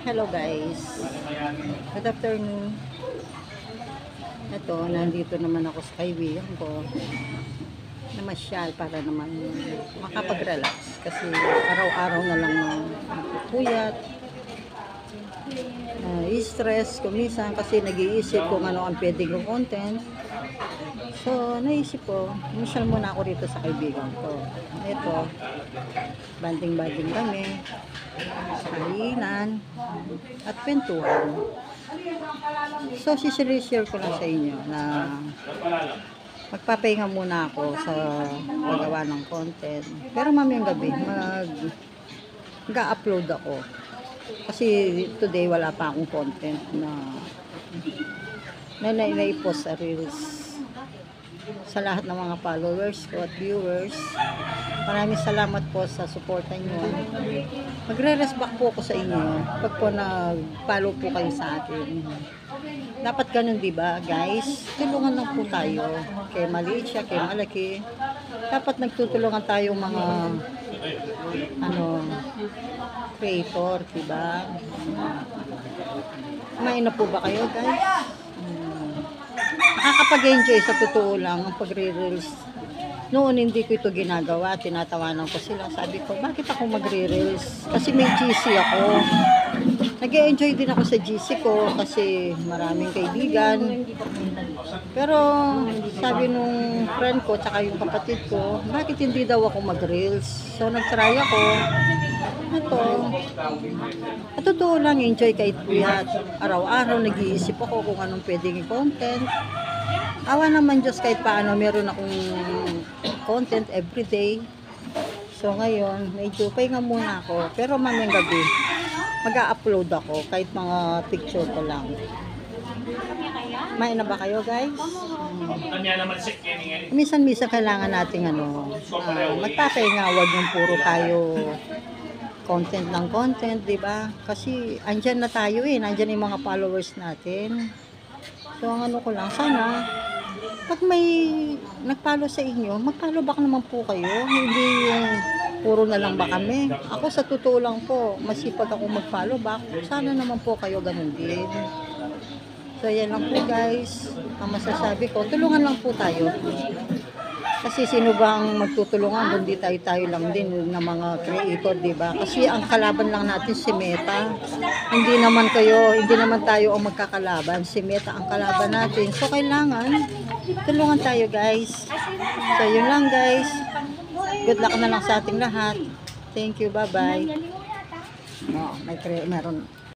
Hello guys, good afternoon. Ito, nandito naman ako sa kaibigan ko. Namasyal para naman makapag-relax kasi araw-araw na lang puyat, stress kumisan kasi nag-iisip kung ano ang pwedeng kong content. So, naisip ko, misyal muna ako rito sa kaibigan ko. Ito, banding-banding kami, kainan, at kwentuhan. So, share ko lang sa inyo na magpapahinga muna ako sa paggawa ng content. Pero mamayang gabi, mag-upload ako. Kasi today wala pa akong content na nai-post sa Reels. Sa lahat ng mga followers ko at viewers, maraming salamat po sa suporta nyo. Magre-respect po ako sa inyo pag po nag-follow po kayo sa akin. Dapat ganun, diba guys? Tulungan lang po tayo. Kaya maliit siya, kaya malaki. Dapat nagtutulungan tayo mga creator, diba? Kumain na po ba kayo guys? Nakakapag-enjoy sa totoo lang ang pagre-reels. Noon hindi ko ito ginagawa, tinatawanan ko sila. Sabi ko, bakit ako magre-reels? Kasi may GC ako. Nag-enjoy din ako sa GC ko kasi maraming kaibigan. Pero sabi nung friend ko, tsaka yung kapatid ko, bakit hindi daw ako mag-reels? So nag-try ako. Ito, at totoo lang, enjoy kahit puyat. Araw-araw nag-iisip ako kung anong pwedeng i-content. Awa naman Diyos kahit paano meron akong content everyday. So ngayon, medyo pahinga muna ako. Pero mamayang gabi, mag-a-upload ako kahit mga picture ko lang. Main na ba kayo guys? Minsan-minsan kailangan nating magpapahinga, wag yung puro tayo content ng content, di ba? Kasi andyan na tayo andyan yung mga followers natin. So ang ko lang, sana pag may nag-follow sa inyo, mag-follow back naman po kayo. Hindi yung puro na lang ba kami. Ako sa totoo lang po, masipag ako mag-follow back. Sana naman po kayo ganun din. So yan lang po guys. Ang masasabi ko, tulungan lang po tayo. Kasi sino bang magtutulungan, kundi tayo lang din ng mga creator, diba? Kasi ang kalaban lang natin si Meta. Hindi naman tayo ang magkakalaban. Si Meta ang kalaban natin. So kailangan tulungan tayo guys. So yun lang guys. Good luck na lang sa ating lahat. Thank you, bye-bye. Meron